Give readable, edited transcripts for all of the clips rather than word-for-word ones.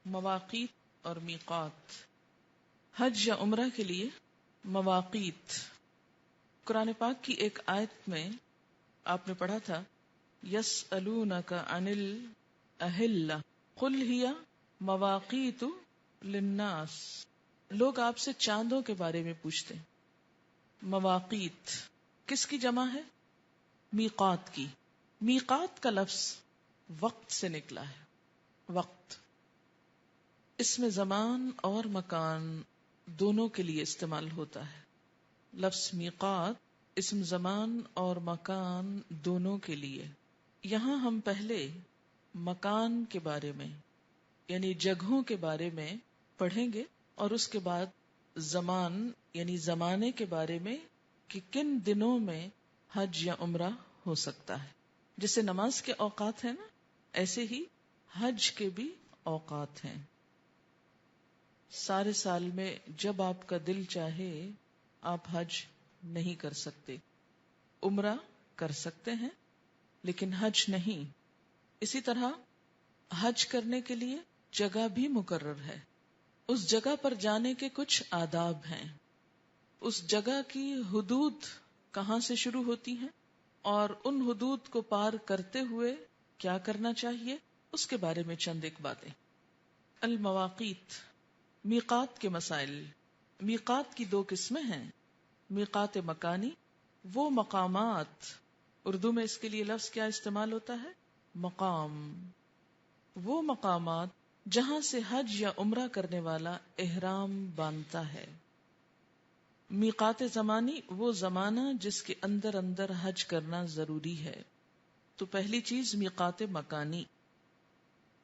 مواقیت اور میقات. حج یا عمرہ کے لیے مواقیت. قرآن پاک کی ایک آیت میں آپ نے پڑھا تھا یسألونک عن الاہلہ قل ہی مواقیت للناس. لوگ آپ سے چاندوں کے بارے میں پوچھتے ہیں. مواقیت کس کی جمع ہے؟ میقات کی. میقات کا لفظ وقت سے نکلا ہے. وقت اس میں زمان اور مکان دونوں کے لیے استعمال ہوتا ہے. لفظ میقات اسم زمان اور مکان دونوں کے لیے. یہاں ہم پہلے مکان کے بارے میں یعنی جگہوں کے بارے میں پڑھیں گے اور اس کے بعد زمان یعنی زمانے کے بارے میں کہ کن دنوں میں حج یا عمرہ ہو سکتا ہے. جیسے نماز کے اوقات ہیں نا، ایسے ہی حج کے بھی اوقات ہیں. سارے سال میں جب آپ کا دل چاہے آپ حج نہیں کر سکتے. عمرہ کر سکتے ہیں لیکن حج نہیں. اسی طرح حج کرنے کے لیے جگہ بھی مقرر ہے. اس جگہ پر جانے کے کچھ آداب ہیں. اس جگہ کی حدود کہاں سے شروع ہوتی ہیں اور ان حدود کو پار کرتے ہوئے کیا کرنا چاہیے، اس کے بارے میں چند ایک باتیں. المواقیت، میقات کے مسائل. میقات کی دو قسمیں ہیں. میقات مکانی، وہ مقامات، اردو میں اس کے لیے لفظ کیا استعمال ہوتا ہے؟ مقام. وہ مقامات جہاں سے حج یا عمرہ کرنے والا احرام باندھتا ہے. میقات زمانی، وہ زمانہ جس کے اندر اندر حج کرنا ضروری ہے. تو پہلی چیز میقات مکانی.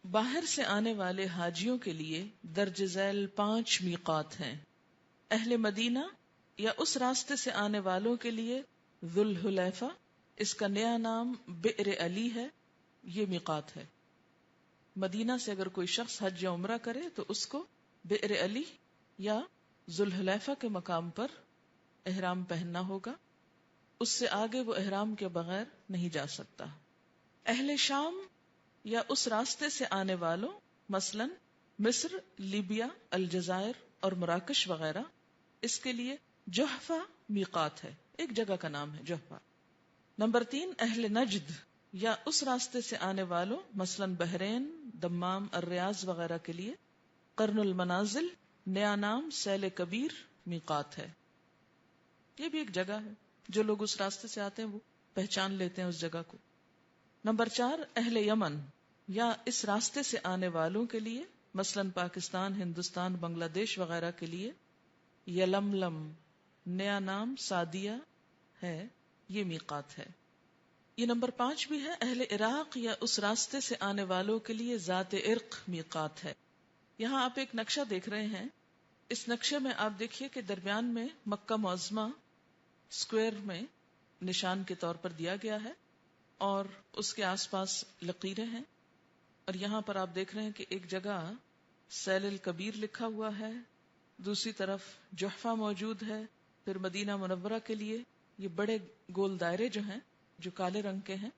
باہر سے آنے والے حاجیوں کے لیے درج ذیل 5 میقات ہیں. اہل مدینہ یا اس راستے سے آنے والوں کے لیے ذوالحلیفہ، اس کا نیا نام بئر علی ہے، یہ میقات ہے. مدینہ سے اگر کوئی شخص حج یا عمرہ کرے تو اس کو بئر علی یا ذوالحلیفہ کے مقام پر احرام پہننا ہوگا. اس سے آگے وہ احرام کے بغیر نہیں جا سکتا. اہل شام یا اس راستے سے آنے والوں مثلا مصر، لیبیا، الجزائر اور مراکش وغیرہ، اس کے لیے جحفہ میقات ہے، ایک جگہ کا نام ہے جحفہ. نمبر 3 اہل نجد یا اس راستے سے آنے والوں مثلا بحرین، دمام، الریاض وغیرہ کے لیے قرن المنازل، نیا نام سیل کبیر میقات ہے. یہ بھی ایک جگہ ہے، جو لوگ اس راستے سے آتے ہیں وہ پہچان لیتے ہیں اس جگہ کو. نمبر 4 اہل یمن یا اس راستے سے آنے والوں کے لیے مثلا پاکستان، ہندوستان، بنگلہ دیش وغیرہ کے لیے یلملم، نیا نام سعدیہ ہے، یہ میقات ہے. یہ نمبر 5 بھی ہے اہل عراق یا اس راستے سے آنے والوں کے لیے ذات عرق میقات ہے. یہاں آپ ایک نقشہ دیکھ رہے ہیں. اس نقشے میں آپ دیکھیے کہ درمیان میں مکہ معظمہ اسکوائر میں نشان کے طور پر دیا گیا ہے اور اس کے آس پاس لکیریں ہیں. اور یہاں پر آپ دیکھ رہے ہیں کہ ایک جگہ سیل الکبیر لکھا ہوا ہے، دوسری طرف جحفہ موجود ہے. پھر مدینہ منورہ کے لیے یہ بڑے گول دائرے جو ہیں جو کالے رنگ کے ہیں،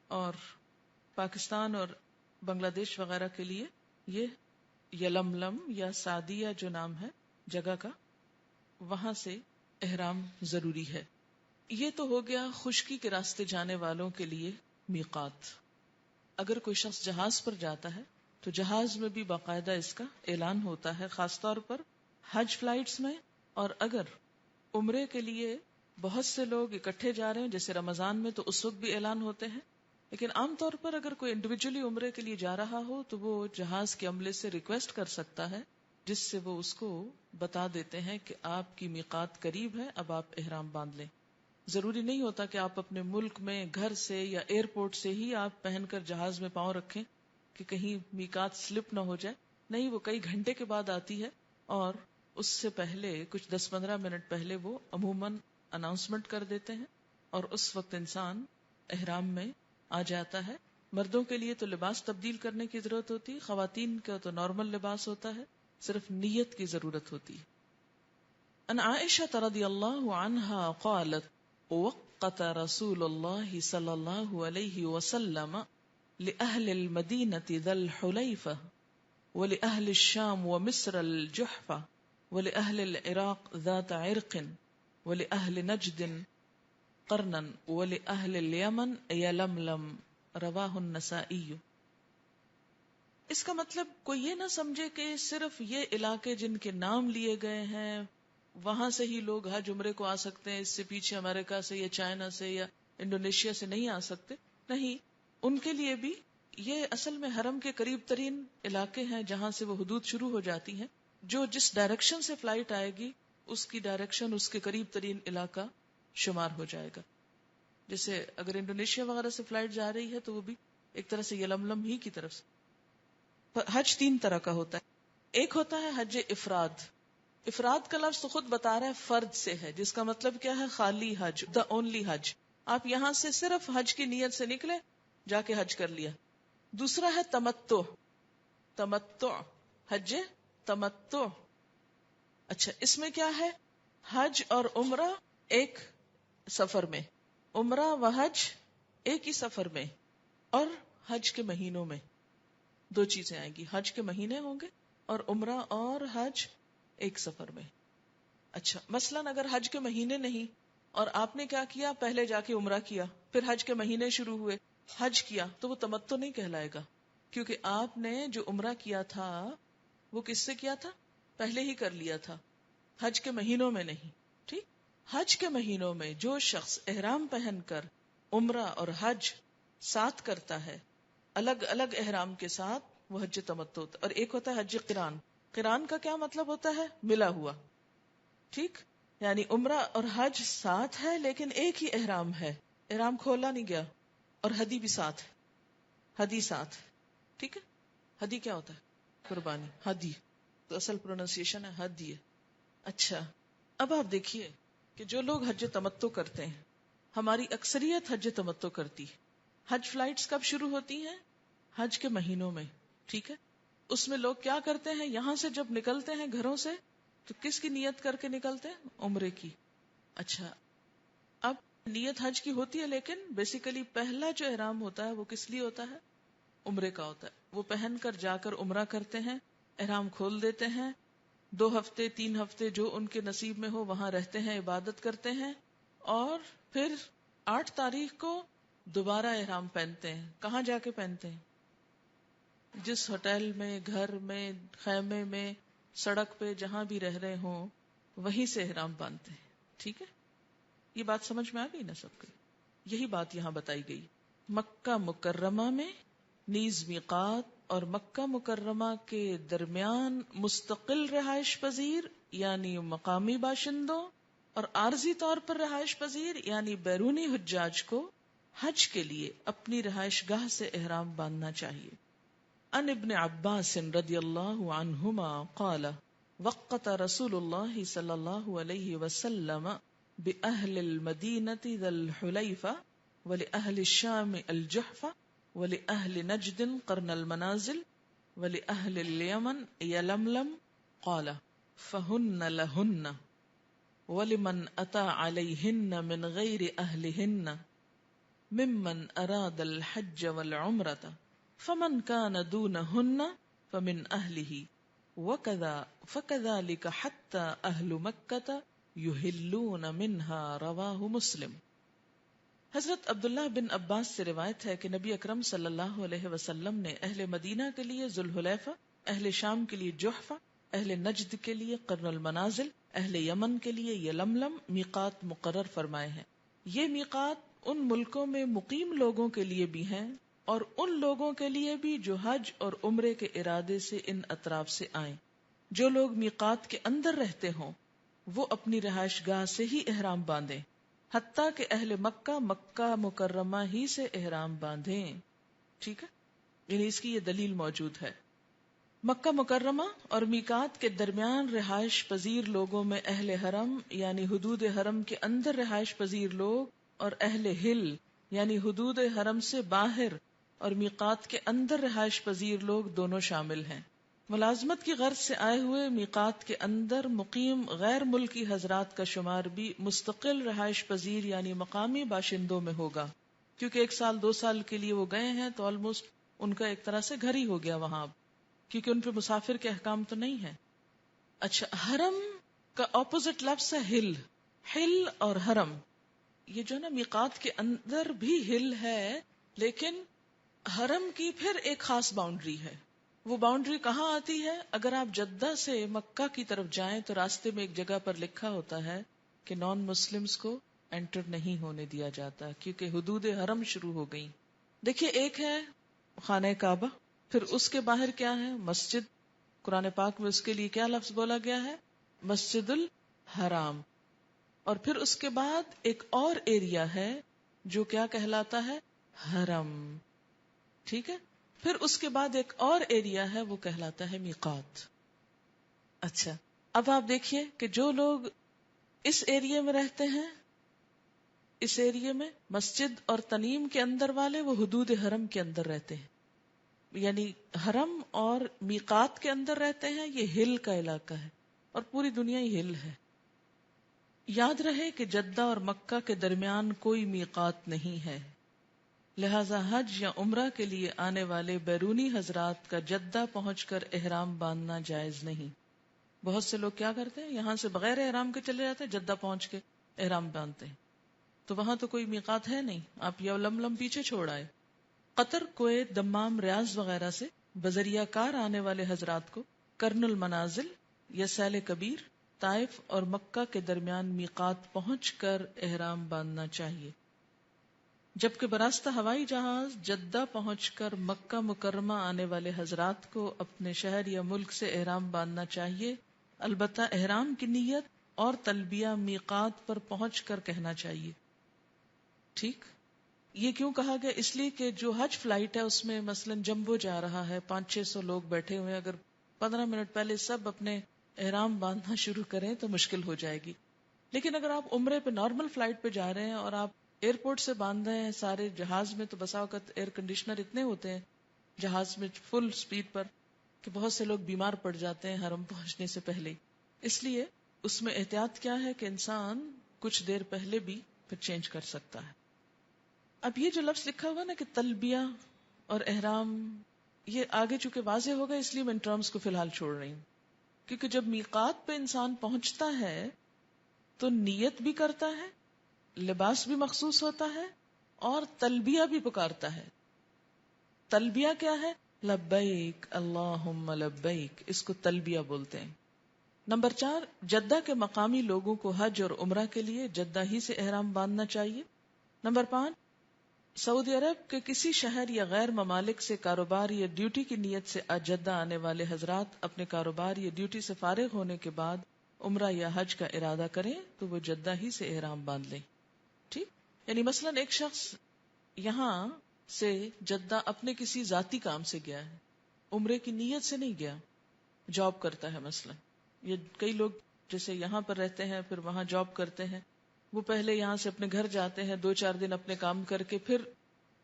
اور پاکستان اور بنگلہ دیش وغیرہ کے لیے یہ یلملم یا سعدیہ جو نام ہے جگہ کا، وہاں سے احرام ضروری ہے. یہ تو ہو گیا خشکی کے راستے جانے والوں کے لیے میقات. اگر کوئی شخص جہاز پر جاتا ہے تو جہاز میں بھی باقاعدہ اس کا اعلان ہوتا ہے، خاص طور پر حج فلائٹس میں. اور اگر عمرے کے لیے بہت سے لوگ اکٹھے جا رہے ہیں جیسے رمضان میں تو اس وقت بھی اعلان ہوتے ہیں. لیکن عام طور پر اگر کوئی انڈیویجولی عمرے کے لیے جا رہا ہو تو وہ جہاز کے عملے سے ریکویسٹ کر سکتا ہے، جس سے وہ اس کو بتا دیتے ہیں کہ آپ کی میقات قریب ہے، اب آپ احرام باندھ لیں. ضروری نہیں ہوتا کہ آپ اپنے ملک میں گھر سے یا ایئرپورٹ سے ہی آپ پہن کر جہاز میں پاؤں رکھیں کہ کہیں میقات سلپ نہ ہو جائے. نہیں، وہ کئی گھنٹے کے بعد آتی ہے اور اس سے پہلے کچھ 10-15 منٹ پہلے وہ عموماً اناؤنسمنٹ کر دیتے ہیں اور اس وقت انسان احرام میں آ جاتا ہے. مردوں کے لیے تو لباس تبدیل کرنے کی ضرورت ہوتی ہے، خواتین کا تو نارمل لباس ہوتا ہے، صرف نیت کی ضرورت ہوتی ہے. ان عائشہ رضی اللہ عنہا قالت وقت رسول اللہ صلی اللہ علیہ وسلم لأہل المدینة ذا الحلیفہ ولأهل الشام ومصر الجحفة ولأهل العراق ذات عرق ولأهل نجد قرنا ولأهل اليمن يلملم رواہ النسائی. اس کا مطلب کوئی یہ نہ سمجھے کہ صرف یہ علاقے جن کے نام لیے گئے ہیں وہاں سے ہی لوگ حج عمرے کو آ سکتے ہیں، اس سے پیچھے امریکہ سے یا چائنا سے یا انڈونیشیا سے نہیں آ سکتے. نہیں، ان کے لیے بھی یہ اصل میں حرم کے قریب ترین علاقے ہیں جہاں سے وہ حدود شروع ہو جاتی ہیں. جو جس ڈائریکشن سے فلائٹ آئے گی اس کی ڈائریکشن اس کے قریب ترین علاقہ شمار ہو جائے گا. جیسے اگر انڈونیشیا وغیرہ سے فلائٹ جا رہی ہے تو وہ بھی ایک طرح سے یلملم ہی کی طرف سے. حج تین طرح کا ہوتا ہے. ایک ہوتا ہے حج افراد. افراد کا لفظ تو خود بتا رہا ہے فرد سے ہے، جس کا مطلب کیا ہے؟ خالی حج، دا اونلی حج. آپ یہاں سے صرف حج کی نیت سے نکلے، جا کے حج کر لیا. دوسرا ہے تمتع. تمتع، حج تمتع. اچھا، اس میں کیا ہے؟ حج اور عمرہ ایک سفر میں، عمرہ و حج ایک ہی سفر میں، اور حج کے مہینوں میں دو چیزیں آئیں گی. حج کے مہینے ہوں گے اور عمرہ اور حج ایک سفر میں. اچھا، مثلاً اگر حج کے مہینے نہیں اور آپ نے کیا کیا؟ پہلے جا کے عمرہ کیا، پھر حج کے مہینے شروع ہوئے، حج کیا، تو وہ تمتع نہیں کہلائے گا، کیونکہ آپ نے جو عمرہ کیا تھا وہ کس سے کیا تھا؟ پہلے ہی کر لیا تھا، حج کے مہینوں میں نہیں. ٹھیک، حج کے مہینوں میں جو شخص احرام پہن کر عمرہ اور حج ساتھ کرتا ہے، الگ الگ احرام کے ساتھ، وہ حج تمتع ہوتا ہے. اور ایک ہوتا ہے حج قران. قران کا کیا مطلب ہوتا ہے؟ ملا ہوا. ٹھیک، یعنی عمرہ اور حج ساتھ ہے لیکن ایک ہی احرام ہے، احرام کھولا نہیں گیا، اور ہدی بھی ساتھ ہے، ہدی ساتھ. ٹھیک ہے، ہدی کیا ہوتا ہے؟ قربانی. ہدی تو اصل پروننسیشن ہے ہدی ہے. اچھا، اب آپ دیکھیے کہ جو لوگ حج تمتع کرتے ہیں، ہماری اکثریت حج تمتع کرتی. حج فلائٹس کب شروع ہوتی ہیں؟ حج کے مہینوں میں. ٹھیک ہے، اس میں لوگ کیا کرتے ہیں؟ یہاں سے جب نکلتے ہیں گھروں سے تو کس کی نیت کر کے نکلتے ہیں؟ عمرے کی. اچھا، اب نیت حج کی ہوتی ہے لیکن بیسیکلی پہلا جو احرام ہوتا ہے وہ کس لیے ہوتا ہے؟ عمرے کا ہوتا ہے. وہ پہن کر جا کر عمرہ کرتے ہیں، احرام کھول دیتے ہیں، 2 ہفتے 3 ہفتے جو ان کے نصیب میں ہو وہاں رہتے ہیں، عبادت کرتے ہیں، اور پھر 8 تاریخ کو دوبارہ احرام پہنتے ہیں. کہاں جا کے پہنتے ہیں؟ جس ہوٹل میں، گھر میں، خیمے میں، سڑک پہ، جہاں بھی رہ رہے ہوں وہیں سے احرام باندھتے ہیں. ٹھیک ہے، یہ بات سمجھ میں آ گئی نا سب کو؟ یہی بات یہاں بتائی گئی. مکہ مکرمہ میں نیز میقات اور مکہ مکرمہ کے درمیان مستقل رہائش پذیر یعنی مقامی باشندوں اور عارضی طور پر رہائش پذیر یعنی بیرونی حجاج کو حج کے لیے اپنی رہائش گاہ سے احرام باندھنا چاہیے. ان ابن عباس رضی اللہ عنہما قال وقت رسول اللہ صلی اللہ علیہ وسلم بأہل المدینة ذا الحلیفہ ولأہل الشام الجحفہ ولأہل نجد قرن المنازل ولأہل الیمن یلملم قال فہن لہن ولمن اتی علیہن من غیر اہلہن ممن اراد الحج والعمرة فمن كان دونهن فمن أهله وكذا فكذلك حتى أهل مكة يهلون منها رواه مسلم. حضرت عبداللہ بن عباس سے روایت ہے کہ نبی اکرم صلی اللہ علیہ وسلم نے اہل مدینہ کے لیے ذوالحلیفہ، اہل شام کے لیے جحفہ، اہل نجد کے لیے قرن المنازل، اہل یمن کے لیے یلملم میقات مقرر فرمائے ہیں. یہ میقات ان ملکوں میں مقیم لوگوں کے لیے بھی ہیں اور ان لوگوں کے لیے بھی جو حج اور عمرے کے ارادے سے ان اطراف سے آئیں. جو لوگ میقات کے اندر رہتے ہوں وہ اپنی رہائش گاہ سے ہی احرام باندھیں، حتیٰ کہ اہل مکہ مکہ مکرمہ ہی سے احرام باندھیں. ٹھیک ہے، یعنی اس کی یہ دلیل موجود ہے. مکہ مکرمہ اور میقات کے درمیان رہائش پذیر لوگوں میں اہل حرم یعنی حدود حرم کے اندر رہائش پذیر لوگ اور اہل ہل یعنی حدود حرم سے باہر اور میقات کے اندر رہائش پذیر لوگ دونوں شامل ہیں. ملازمت کی غرض سے آئے ہوئے میقات کے اندر مقیم غیر ملکی حضرات کا شمار بھی مستقل رہائش پذیر یعنی مقامی باشندوں میں ہوگا، کیونکہ 1 سال 2 سال کے لیے وہ گئے ہیں تو آلموسٹ ان کا ایک طرح سے گھر ہی ہو گیا وہاں. کیونکہ ان پہ مسافر کے احکام تو نہیں ہے. اچھا، حرم کا اپوزٹ لفظ ہے ہل. ہل اور حرم، یہ جو نا میقات کے اندر بھی ہل ہے، لیکن حرم کی پھر ایک خاص باؤنڈری ہے. وہ باؤنڈری کہاں آتی ہے؟ اگر آپ جدہ سے مکہ کی طرف جائیں تو راستے میں ایک جگہ پر لکھا ہوتا ہے کہ نان مسلمز کو انٹر نہیں ہونے دیا جاتا، کیونکہ حدود حرم شروع ہو گئی. دیکھیے، ایک ہے خانہ کعبہ، پھر اس کے باہر کیا ہے؟ مسجد. قرآن پاک میں اس کے لیے کیا لفظ بولا گیا ہے؟ مسجد الحرام. اور پھر اس کے بعد ایک اور ایریا ہے جو کیا کہلاتا ہے؟ حرم. ٹھیک ہے. پھر اس کے بعد ایک اور ایریا ہے، وہ کہلاتا ہے میقات. اچھا، اب آپ دیکھیے کہ جو لوگ اس ایریا میں رہتے ہیں، اس ایریا میں مسجد اور تنعیم کے اندر والے، وہ حدود حرم کے اندر رہتے ہیں. یعنی حرم اور میقات کے اندر رہتے ہیں. یہ ہل کا علاقہ ہے اور پوری دنیا ہی ہل ہے. یاد رہے کہ جدہ اور مکہ کے درمیان کوئی میقات نہیں ہے، لہذا حج یا عمرہ کے لیے آنے والے بیرونی حضرات کا جدہ پہنچ کر احرام باندھنا جائز نہیں. بہت سے لوگ کیا کرتے ہیں، یہاں سے بغیر احرام کے چلے جاتے ہیں، جدہ پہنچ کے احرام باندھتے ہیں. تو وہاں تو کوئی میقات ہے نہیں، آپ یہ لم پیچھے چھوڑ آئے. قطر، کویت، دمام، ریاض وغیرہ سے بذریعہ کار آنے والے حضرات کو کرن المنازل یا سیل کبیر، طائف اور مکہ کے درمیان میقات پہنچ کر احرام باندھنا چاہیے، جبکہ براستہ ہوائی جہاز جدہ پہنچ کر مکہ مکرمہ آنے والے حضرات کو اپنے شہر یا ملک سے احرام باندھنا چاہیے. البتہ احرام کی نیت اور تلبیہ میقات پر پہنچ کر کہنا چاہیے. ٹھیک. یہ کیوں کہا گیا؟ اس لیے کہ جو حج فلائٹ ہے اس میں مثلا جمبو جا رہا ہے، 500-600 لوگ بیٹھے ہوئے، اگر 15 منٹ پہلے سب اپنے احرام باندھنا شروع کریں تو مشکل ہو جائے گی. لیکن اگر آپ عمرے پہ نارمل فلائٹ پہ جا رہے ہیں اور آپ ایئرپورٹ سے باندھ رہے ہیں، سارے جہاز میں تو بسا اوقات ایئر کنڈیشنر اتنے ہوتے ہیں جہاز میں فل سپیڈ پر کہ بہت سے لوگ بیمار پڑ جاتے ہیں حرم پہنچنے سے پہلے. اس لیے اس میں احتیاط کیا ہے کہ انسان کچھ دیر پہلے بھی پھر چینج کر سکتا ہے. اب یہ جو لفظ لکھا ہوا نا کہ تلبیہ اور احرام، یہ آگے چونکہ واضح ہوگا اس لیے میں ان ٹرمز کو فی الحال چھوڑ رہی ہوں. کیونکہ جب میقات پہ انسان پہنچتا ہے تو نیت بھی کرتا ہے، لباس بھی مخصوص ہوتا ہے اور تلبیہ بھی پکارتا ہے. تلبیہ کیا ہے؟ لبیک اللہم لبیک، اس کو تلبیہ بولتے ہیں. نمبر 4، جدہ کے مقامی لوگوں کو حج اور عمرہ کے لیے جدہ ہی سے احرام باندھنا چاہیے. نمبر 5، سعودی عرب کے کسی شہر یا غیر ممالک سے کاروبار یا ڈیوٹی کی نیت سے جدہ آنے والے حضرات اپنے کاروبار یا ڈیوٹی سے فارغ ہونے کے بعد عمرہ یا حج کا ارادہ کریں تو وہ جدہ ہی سے احرام باندھ لیں. ٹھیک. یعنی مثلا ایک شخص یہاں سے جدہ اپنے کسی ذاتی کام سے گیا ہے، عمرے کی نیت سے نہیں گیا، جاب کرتا ہے مثلا، یہ کئی لوگ جیسے یہاں پر رہتے ہیں پھر وہاں جاب کرتے ہیں، وہ پہلے یہاں سے اپنے گھر جاتے ہیں، 2-4 دن اپنے کام کر کے پھر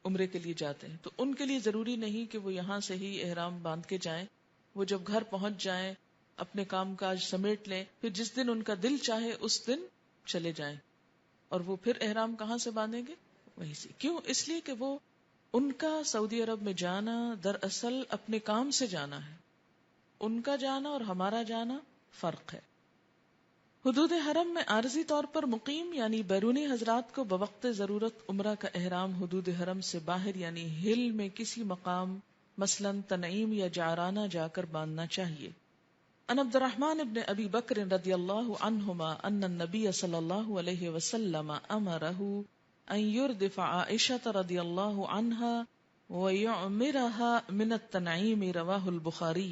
عمرے کے لیے جاتے ہیں. تو ان کے لیے ضروری نہیں کہ وہ یہاں سے ہی احرام باندھ کے جائیں. وہ جب گھر پہنچ جائیں، اپنے کام کاج سمیٹ لیں، پھر جس دن ان کا دل چاہے اس دن چلے جائیں. اور وہ پھر احرام کہاں سے باندھیں گے؟ وہیں سے. کیوں؟ اس لیے کہ وہ ان کا سعودی عرب میں جانا دراصل اپنے کام سے جانا ہے، ان کا جانا اور ہمارا جانا فرق ہے. حدود حرم میں عارضی طور پر مقیم یعنی بیرونی حضرات کو بوقت ضرورت عمرہ کا احرام حدود حرم سے باہر یعنی ہل میں کسی مقام مثلا تنعیم یا جعرانہ جا کر باندھنا چاہیے. ان عبد الرحمن ابن ابی بکر رضی اللہ عنہما ان النبی صلی اللہ علیہ وسلم امرہ ان یردف عائشہ رضی اللہ عنہا ویعمرها من التنعیم، رواہ البخاری.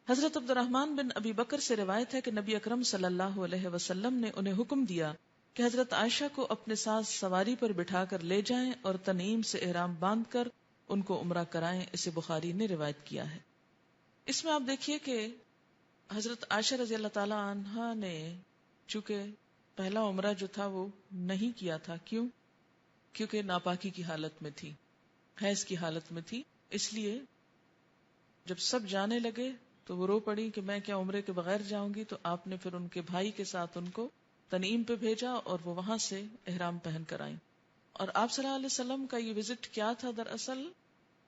حضرت عبد الرحمن بن ابی بکر سے روایت ہے کہ نبی اکرم صلی اللہ علیہ وسلم نے انہیں حکم دیا کہ حضرت عائشہ کو اپنے ساتھ سواری پر بٹھا کر لے جائیں اور تنعیم سے احرام باندھ کر ان کو عمرہ کرائیں. اسے بخاری نے روایت کیا ہے. اس میں آپ دیکھیے کہ حضرت عائشہ رضی اللہ تعالی عنہا نے چونکہ پہلا عمرہ جو تھا وہ نہیں کیا تھا. کیوں؟ کیونکہ ناپاکی کی حالت میں تھی، حیض کی حالت میں تھی. اس لیے جب سب جانے لگے تو وہ رو پڑی کہ میں کیا عمرے کے بغیر جاؤں گی. تو آپ نے پھر ان کے بھائی کے ساتھ ان کو تنعیم پہ بھیجا اور وہ وہاں سے احرام پہن کر آئیں. اور آپ صلی اللہ علیہ وسلم کا یہ وزٹ کیا تھا؟ دراصل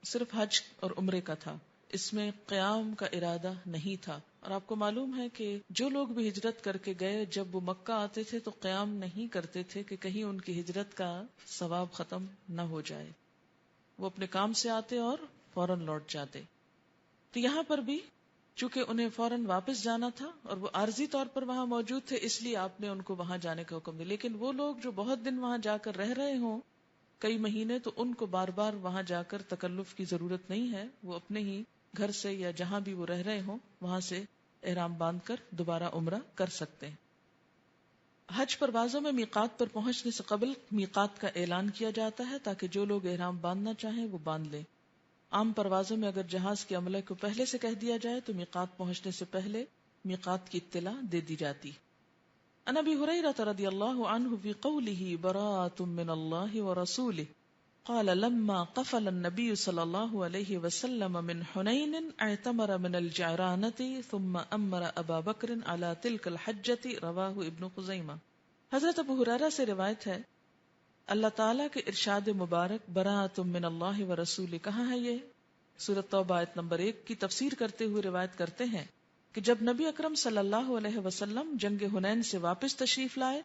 صرف حج اور عمرے کا تھا، اس میں قیام کا ارادہ نہیں تھا. اور آپ کو معلوم ہے کہ جو لوگ بھی ہجرت کر کے گئے جب وہ مکہ آتے تھے تو قیام نہیں کرتے تھے کہ کہیں ان کی ہجرت کا ثواب ختم نہ ہو جائے. وہ اپنے کام سے آتے اور فوراً لوٹ جاتے. تو یہاں پر بھی چونکہ انہیں فوراً واپس جانا تھا اور وہ عارضی طور پر وہاں موجود تھے، اس لیے آپ نے ان کو وہاں جانے کا حکم دیا. لیکن وہ لوگ جو بہت دن وہاں جا کر رہ رہے ہوں کئی مہینے، تو ان کو بار بار وہاں جا کر تکلف کی ضرورت نہیں ہے. وہ اپنے ہی گھر سے یا جہاں بھی وہ رہ رہے ہوں وہاں سے احرام باندھ کر دوبارہ عمرہ کر سکتے ہیں. حج پروازوں میں میقات پر پہنچنے سے قبل میقات کا اعلان کیا جاتا ہے تاکہ جو لوگ احرام باندھنا چاہیں وہ باندھ لیں. عام پروازوں میں اگر جہاز کے عملے کو پہلے سے کہہ دیا جائے تو میقات پہنچنے سے پہلے میقات کی اطلاع دے دی جاتی. عن ابی ہریرہ رضی اللہ عنہ فی قولہ براءۃ من اللہ ورسولہ قال لما قفل النبی صلی اللہ علیہ وسلم من حنین اعتمر من الجعرانة ثم امر ابا بکر علی تلک الحجۃ. رواہ ابن خزیمہ. حضرت ابو ہریرہ سے روایت ہے اللہ تعالیٰ کے ارشاد مبارک براءۃ من اللہ ورسولہ کہاں ہے؟ یہ سورۃ توبہ آیت نمبر 1 کی تفسیر کرتے ہوئے روایت کرتے ہیں کہ جب نبی اکرم صلی اللہ علیہ وسلم جنگ حنین سے واپس تشریف لائے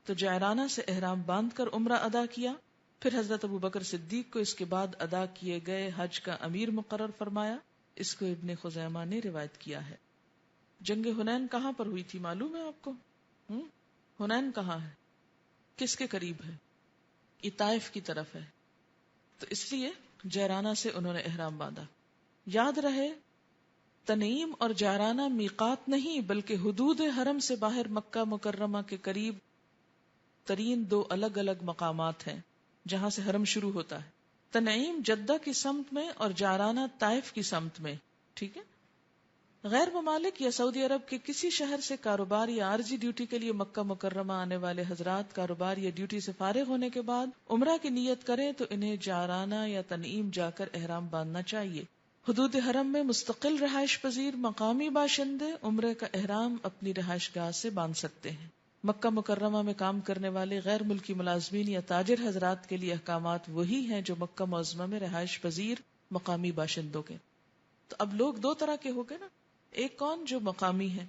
تو جعرانہ سے احرام باندھ کر عمرہ ادا کیا. پھر حضرت ابو بکر صدیق کو اس کے بعد ادا کیے گئے حج کا امیر مقرر فرمایا. اس کو ابن خزیمہ نے روایت کیا ہے. جنگ حنین کہاں پر ہوئی تھی معلوم ہے آپ کو؟ حنین کہاں ہے؟ کس کے قریب ہے؟ یہ طائف کی طرف ہے. تو اس لیے جعرانہ سے انہوں نے احرام باندھا. یاد رہے تنعیم اور جعرانہ میقات نہیں بلکہ حدود حرم سے باہر مکہ مکرمہ کے قریب ترین دو الگ الگ مقامات ہیں جہاں سے حرم شروع ہوتا ہے. تنعیم جدہ کی سمت میں اور جعرانہ طائف کی سمت میں. ٹھیک ہے. غیر ممالک یا سعودی عرب کے کسی شہر سے کاروبار یا عارضی ڈیوٹی کے لیے مکہ مکرمہ آنے والے حضرات کاروبار یا ڈیوٹی سے فارغ ہونے کے بعد عمرہ کی نیت کریں تو انہیں جعرانہ یا تنعیم جا کر احرام باندھنا چاہیے. حدود حرم میں مستقل رہائش پذیر مقامی باشندے عمرے کا احرام اپنی رہائش گاہ سے باندھ سکتے ہیں. مکہ مکرمہ میں کام کرنے والے غیر ملکی ملازمین یا تاجر حضرات کے لیے احکامات وہی ہیں جو مکہ معظمہ میں رہائش پذیر مقامی باشندوں کے. تو اب لوگ دو طرح کے ہو گئے نا، ایک کون جو مقامی ہے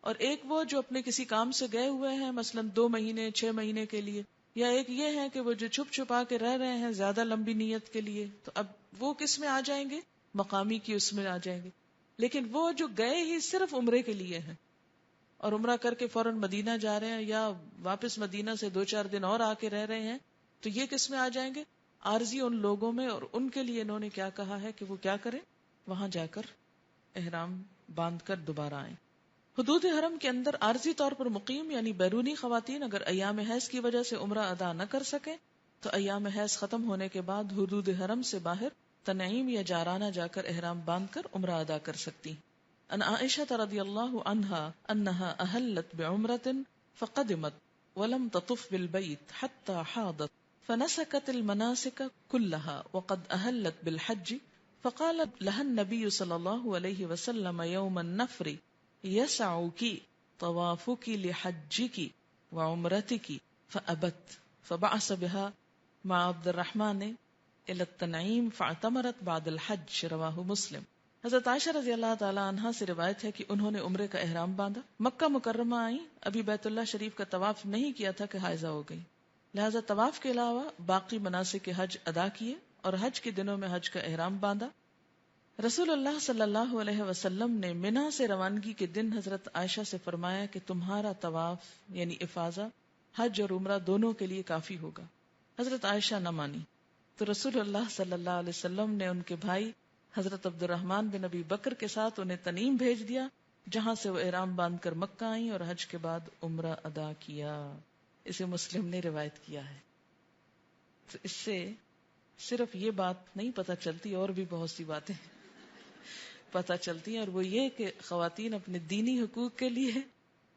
اور ایک وہ جو اپنے کسی کام سے گئے ہوئے ہیں مثلا 2 مہینے 6 مہینے کے لیے، یا ایک یہ ہے کہ وہ جو چھپ چھپا کے رہ رہے ہیں زیادہ لمبی نیت کے لیے. تو اب وہ کس میں آ جائیں گے؟ مقامی کی اس میں آ جائیں گے. لیکن وہ جو گئے ہی صرف عمرے کے لیے ہیں اور عمرہ کر کے فوراً مدینہ جا رہے ہیں یا واپس مدینہ سے 2-4 دن اور آ کے رہ رہے ہیں، تو یہ کس میں آ جائیں گے؟ عارضی ان لوگوں میں. اور ان کے لیے انہوں نے کیا کہا ہے کہ وہ کیا کریں؟ وہاں جا کر احرام باندھ کر دوبارہ آئیں. حدود حرم کے اندر عارضی طور پر مقیم یعنی بیرونی خواتین اگر ایام حیض کی وجہ سے عمرہ ادا نہ کر سکیں تو ایام حیض ختم ہونے کے بعد حدود حرم سے باہر تنعیم یا جعرانہ جا کر احرام باندھ کر عمرہ ادا کر سکتی. ان عائشہ رضی اللہ عنہا انہا اہلت بعمرۃ فقدمت ولم تطف بالبیت حتى حاضت فنسکت المناسک كلها وقد اہلت بالحج فقال لها النبي صلی اللہ علیہ وسلم یوم النفر یسعک طوافک لحجک وعمرتک فابت فبعث بها مع عبد الرحمن الى التنعیم فاعتمرت بعد الحج. رواہ مسلم. حضرت عائشہ رضی اللہ تعالی عنہا سے روایت ہے کہ انہوں نے عمرے کا احرام باندھا، مکہ مکرمہ آئیں، ابھی بیت اللہ شریف کا طواف نہیں کیا تھا کہ حائضہ ہو گئی، لہذا طواف کے علاوہ باقی مناسک حج ادا کیے اور حج کے دنوں میں حج کا احرام باندھا. رسول اللہ صلی اللہ علیہ وسلم نے منا سے روانگی کے دن حضرت عائشہ سے فرمایا کہ تمہارا طواف یعنی افاضہ حج اور عمرہ دونوں کے لیے کافی ہوگا. حضرت عائشہ نہ مانی تو رسول اللہ صلی اللہ علیہ وسلم نے ان کے بھائی حضرت عبد الرحمن بن ابی بکر کے ساتھ انہیں تنعیم بھیج دیا، جہاں سے وہ احرام باندھ کر مکہ آئیں اور حج کے بعد عمرہ ادا کیا. اسے مسلم نے روایت کیا ہے. تو اس سے صرف یہ بات نہیں پتہ چلتی، اور بھی بہت سی باتیں پتہ چلتی ہیں، اور وہ یہ کہ خواتین اپنے دینی حقوق کے لیے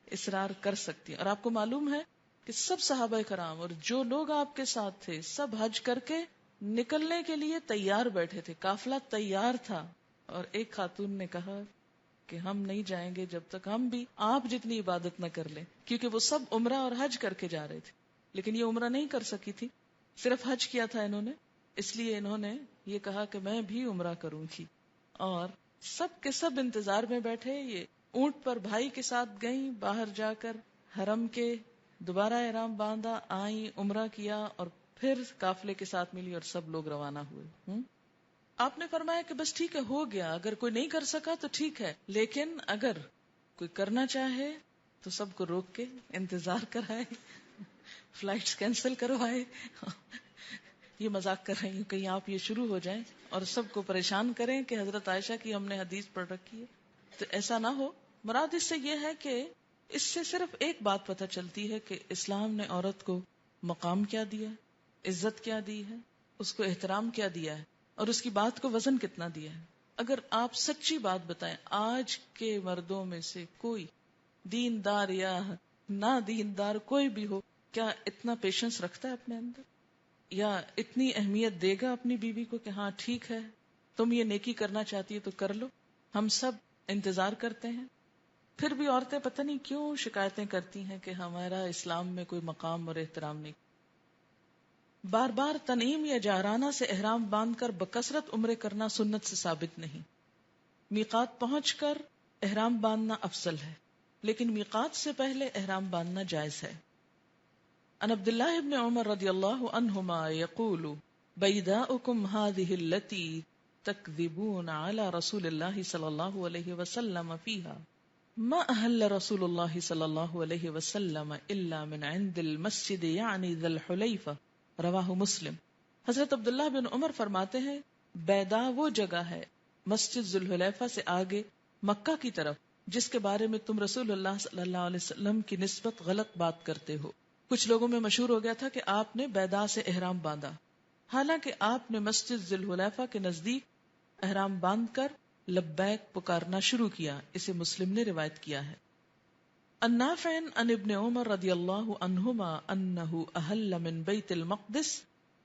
اصرار کر سکتی ہیں. اور آپ کو معلوم ہے کہ سب صحابہ کرام اور جو لوگ آپ کے ساتھ تھے سب حج کر کے نکلنے کے لیے تیار بیٹھے تھے، قافلہ تیار تھا. اور ایک خاتون نے کہا کہ ہم نہیں جائیں گے جب تک ہم بھی آپ جتنی عبادت نہ کر لیں، کیونکہ وہ سب عمرہ اور حج کر کے جا رہے تھے، لیکن یہ عمرہ نہیں کر سکی تھی، صرف حج کیا تھا انہوں نے. اس لیے انہوں نے یہ کہا کہ میں بھی عمرہ کروں گی. اور سب کے سب انتظار میں بیٹھے. یہ اونٹ پر بھائی کے ساتھ گئیں، باہر جا کر حرم کے دوبارہ احرام باندھا، آئیں، عمرہ کیا اور پھر قافلے کے ساتھ ملی اور سب لوگ روانہ ہوئے. آپ نے فرمایا کہ بس ٹھیک ہے، ہو گیا، اگر کوئی نہیں کر سکا تو ٹھیک ہے، لیکن اگر کوئی کرنا چاہے تو سب کو روک کے انتظار کرائے، فلائٹس کینسل کروائے. یہ مذاق کر رہی ہوں، کہیں آپ یہ شروع ہو جائیں اور سب کو پریشان کریں کہ حضرت عائشہ کی ہم نے حدیث پڑھ رکھی ہے. تو ایسا نہ ہو. مراد اس سے یہ ہے کہ اس سے صرف ایک بات پتہ چلتی ہے کہ اسلام نے عورت کو مقام کیا دیا ہے، عزت کیا دی ہے، اس کو احترام کیا دیا ہے اور اس کی بات کو وزن کتنا دیا ہے. اگر آپ سچی بات بتائیں، آج کے مردوں میں سے کوئی دیندار یا نہ دیندار کوئی بھی ہو، کیا اتنا پیشنس رکھتا ہے اپنے اندر، یا اتنی اہمیت دے گا اپنی بیوی کو کہ ہاں ٹھیک ہے تم یہ نیکی کرنا چاہتی ہے تو کر لو؟ ہم سب انتظار کرتے ہیں. پھر بھی عورتیں پتہ نہیں کیوں شکایتیں کرتی ہیں کہ ہمارا اسلام میں کوئی مقام اور احترام نہیں. بار بار تنعیم یا جارانہ سے احرام باندھ کر بکثرت عمرے کرنا سنت سے ثابت نہیں. میقات پہنچ کر احرام باندھنا افضل ہے، لیکن میقات سے پہلے احرام باندھنا جائز ہے. عن عبد الله بن عمر رضی اللہ عنہما یقول بیداؤکم هذه التي تکذبون على رسول اللہ صلی اللہ علیہ وسلم فيها ما احل رسول اللہ صلی اللہ علیہ وسلم الا من عند المسجد یعنی ذی الحلیفہ، رواہ مسلم. حضرت عبداللہ بن عمر فرماتے ہیں بیدا وہ جگہ ہے مسجد ذی الحلیفہ سے آگے مکہ کی طرف جس کے بارے میں تم رسول اللہ صلی اللہ علیہ وسلم کی نسبت غلط بات کرتے ہو. کچھ لوگوں میں مشہور ہو گیا تھا کہ آپ نے بیدا سے احرام باندھا، حالانکہ آپ نے مسجد ذی الحلیفہ کے نزدیک احرام باندھ کر لبیک پکارنا شروع کیا. اسے مسلم نے روایت کیا ہے. النافع عن ابن عمر رضی اللہ عنہما انہ احل من بیت المقدس،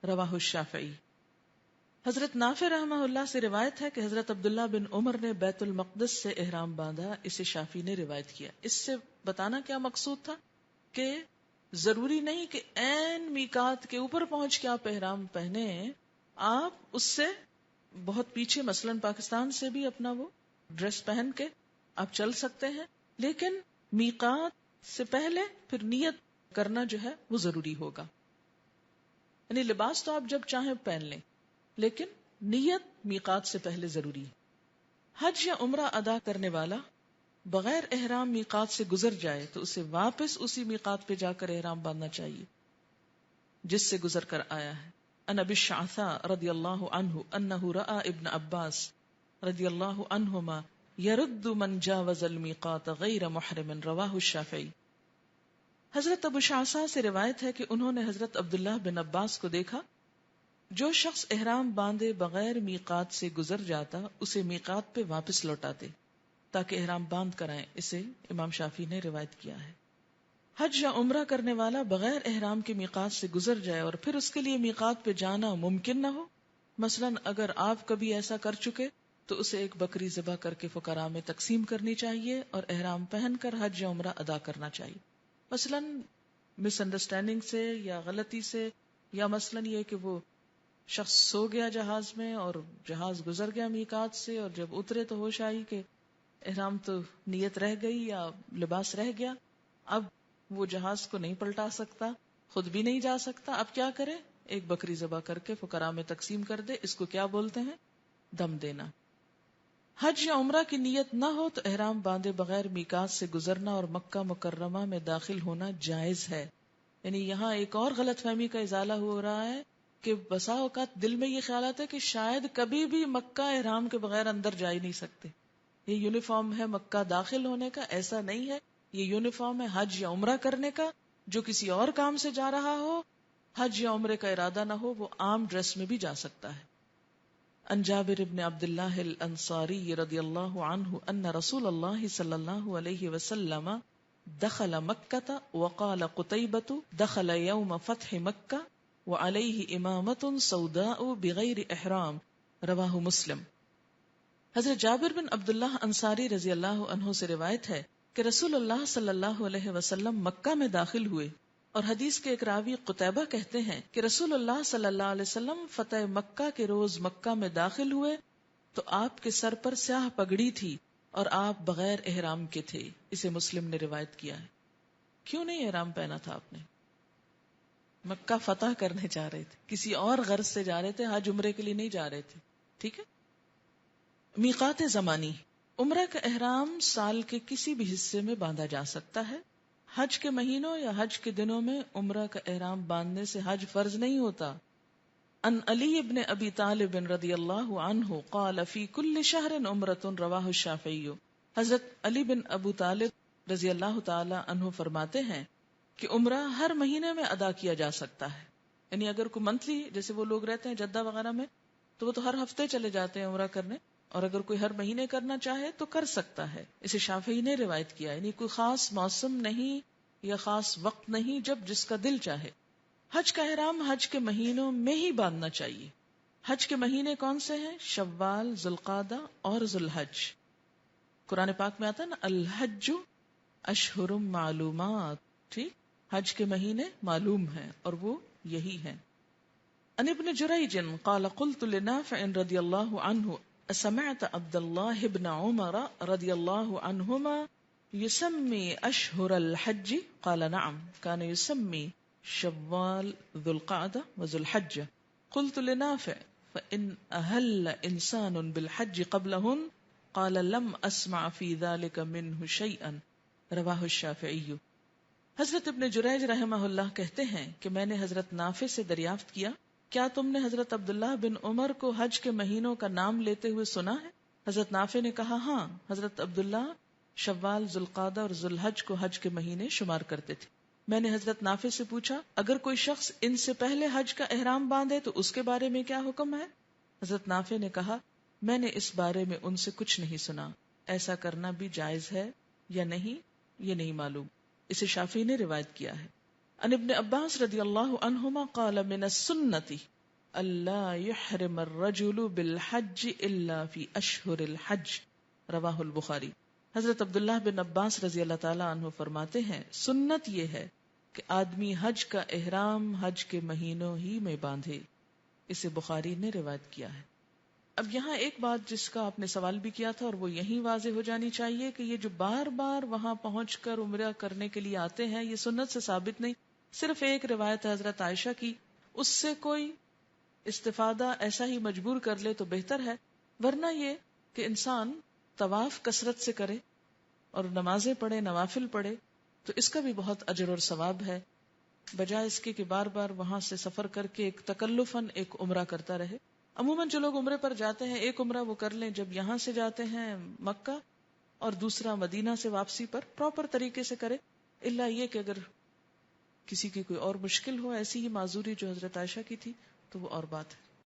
رواہ الشافعی. حضرت نافع رحمہ اللہ سے روایت ہے کہ حضرت عبداللہ بن عمر نے بیت المقدس سے احرام باندھا. اسے شافعی نے روایت کیا. اس سے بتانا کیا مقصود تھا کہ ضروری نہیں کہ عین میقات کے اوپر پہنچ کے آپ احرام پہنے، آپ اس سے بہت پیچھے مثلا پاکستان سے بھی اپنا وہ ڈریس پہن کے آپ چل سکتے ہیں، لیکن میقات سے پہلے پھر نیت کرنا جو ہے وہ ضروری ہوگا. یعنی لباس تو آپ جب چاہیں پہن لیں، لیکن نیت میقات سے پہلے ضروری ہے. حج یا عمرہ ادا کرنے والا بغیر احرام میقات سے گزر جائے تو اسے واپس اسی میقات پہ جا کر احرام باندھنا چاہیے جس سے گزر کر آیا ہے. ان ابی الشعثاء رضی اللہ عنہ انہ رأى ابن عباس رضی اللہ عنہما یرد من جاوز المیقات غیر محرم، رواہ الشافعی. حضرت ابو شعثاء سے روایت ہے کہ انہوں نے حضرت عبداللہ بن عباس کو دیکھا، جو شخص احرام باندھے بغیر میقات سے گزر جاتا اسے میقات پہ واپس لوٹاتے تاکہ احرام باندھ کر آئیں. اسے امام شافعی نے روایت کیا ہے. حج یا عمرہ کرنے والا بغیر احرام کے میقات سے گزر جائے اور پھر اس کے لیے میقات پہ جانا ممکن نہ ہو، مثلا اگر آپ کبھی ایسا کر چکے تو اسے ایک بکری ذبح کر کے فقراء میں تقسیم کرنی چاہیے اور احرام پہن کر حج یا عمرہ ادا کرنا چاہیے. مثلا مس انڈرسٹینڈنگ سے یا غلطی سے، یا مثلا یہ کہ وہ شخص سو گیا جہاز میں اور جہاز گزر گیا میقات سے، اور جب اترے تو ہوش آئی کہ احرام تو نیت رہ گئی یا لباس رہ گیا. اب وہ جہاز کو نہیں پلٹا سکتا، خود بھی نہیں جا سکتا. اب کیا کرے؟ ایک بکری ذبح کر کے فقراء میں تقسیم کر دے. اس کو کیا بولتے ہیں؟ دم دینا. حج یا عمرہ کی نیت نہ ہو تو احرام باندھے بغیر میقات سے گزرنا اور مکہ مکرمہ میں داخل ہونا جائز ہے. یعنی یہاں ایک اور غلط فہمی کا ازالہ ہو رہا ہے کہ بسا اوقات دل میں یہ خیال آتا ہے کہ شاید کبھی بھی مکہ احرام کے بغیر اندر جا ہی نہیں سکتے، یہ یونیفارم ہے مکہ داخل ہونے کا. ایسا نہیں ہے، یہ یونیفارم ہے حج یا عمرہ کرنے کا. جو کسی اور کام سے جا رہا ہو، حج یا عمرے کا ارادہ نہ ہو، وہ عام ڈریس میں بھی جا سکتا ہے. ان جابر بن عبد اللہ الانصاری رضی اللہ عنہ ان رسول اللہ صلی اللہ علیہ وسلم دخل مکہ وقال قتیبۃ دخل یوم فتح مکہ وعلیہ امامۃ سوداء بغیر احرام، رواہ مسلم. حضرت جابر بن عبداللہ انصاری رضی اللہ عنہ سے روایت ہے کہ رسول اللہ صلی اللہ علیہ وسلم مکہ میں داخل ہوئے، اور حدیث کے ایک راوی قتیبہ کہتے ہیں کہ رسول اللہ صلی اللہ علیہ وسلم فتح مکہ کے روز مکہ میں داخل ہوئے تو آپ کے سر پر سیاہ پگڑی تھی اور آپ بغیر احرام کے تھے. اسے مسلم نے روایت کیا ہے. کیوں نہیں احرام پہنا تھا آپ نے؟ مکہ فتح کرنے جا رہے تھے, کسی اور غرض سے جا رہے تھے, حج عمرے کے لیے نہیں جا رہے تھے. ٹھیک ہے. میقات زمانی, عمرہ کا احرام سال کے کسی بھی حصے میں باندھا جا سکتا ہے. حج کے مہینوں یا حج کے دنوں میں عمرہ کا احرام باندھنے سے حج فرض نہیں ہوتا. ان علی ابن ابی طالب رضی اللہ عنہ قال فی کل شہر عمرۃ رواہ الشافعی. حضرت علی بن ابو طالب رضی اللہ تعالی عنہ فرماتے ہیں کہ عمرہ ہر مہینے میں ادا کیا جا سکتا ہے. یعنی اگر کوئی منتھلی, جیسے وہ لوگ رہتے ہیں جدہ وغیرہ میں, تو وہ تو ہر ہفتے چلے جاتے ہیں عمرہ کرنے, اور اگر کوئی ہر مہینے کرنا چاہے تو کر سکتا ہے. اسے شافعی نے روایت کیا. یعنی کوئی خاص موسم نہیں یا خاص وقت نہیں, جب جس کا دل چاہے. حج کا احرام حج کے مہینوں میں ہی باندھنا چاہیے. حج کے مہینے کون سے ہیں؟ شوال, ذوالقعدہ اور ذوالحج. قرآن پاک میں آتا ہے نا, الحج اشہر معلومات. ٹھیک, حج کے مہینے معلوم ہیں اور وہ یہی ہیں. ان ابن جریج قال قلت لنافع رضی اللہ عنہ سمعت عبد اللہ بن عمر رضی اللہ عنہما یسمی اشہر الحج قال نعم كان یسمی شوال ذو القعدہ وذو الحج. قلت لنافع فإن أهل إنسان بالحج قبلهن قال لم أسمع في ذلك منه شيئا رواہ الشافعی. حضرت ابن جریج رحمہ اللہ کہتے ہیں کہ میں نے حضرت نافع سے دریافت کیا, کیا تم نے حضرت عبداللہ بن عمر کو حج کے مہینوں کا نام لیتے ہوئے سنا ہے؟ حضرت نافع نے کہا ہاں, حضرت عبداللہ شوال, ذوالقعدہ اور ذوالحج کو حج کے مہینے شمار کرتے تھے. میں نے حضرت نافع سے پوچھا اگر کوئی شخص ان سے پہلے حج کا احرام باندھے تو اس کے بارے میں کیا حکم ہے؟ حضرت نافع نے کہا میں نے اس بارے میں ان سے کچھ نہیں سنا, ایسا کرنا بھی جائز ہے یا نہیں یہ نہیں معلوم. اسے شافعی نے روایت کیا ہے. ان ابن عباس رضی اللہ عنہما قال من السنة الا يحرم الرجل بالحج الا في اشهر الحج رواہ البخاری. حضرت عبداللہ بن عباس رضی اللہ تعالی عنہ فرماتے ہیں سنت یہ ہے کہ آدمی حج کا احرام حج کے مہینوں ہی میں باندھے. اسے بخاری نے روایت کیا ہے. اب یہاں ایک بات جس کا آپ نے سوال بھی کیا تھا اور وہ یہی واضح ہو جانی چاہیے کہ یہ جو بار بار وہاں پہنچ کر عمرہ کرنے کے لیے آتے ہیں یہ سنت سے ثابت نہیں. صرف ایک روایت ہے حضرت عائشہ کی, اس سے کوئی استفادہ ایسا ہی مجبور کر لے تو بہتر ہے, ورنہ یہ کہ انسان طواف کثرت سے کرے اور نمازیں پڑھے, نوافل پڑھے, تو اس کا بھی بہت اجر اور ثواب ہے, بجائے اس کے کہ بار بار وہاں سے سفر کر کے ایک تکلفاً ایک عمرہ کرتا رہے. عموماً جو لوگ عمرے پر جاتے ہیں ایک عمرہ وہ کر لیں جب یہاں سے جاتے ہیں مکہ, اور دوسرا مدینہ سے واپسی پر پراپر طریقے سے کرے. الا یہ کہ اگر کسی کی کوئی اور مشکل ہو, ایسی ہی معذوری جو حضرت عائشہ کی تھی, تو وہ اور بات ہے.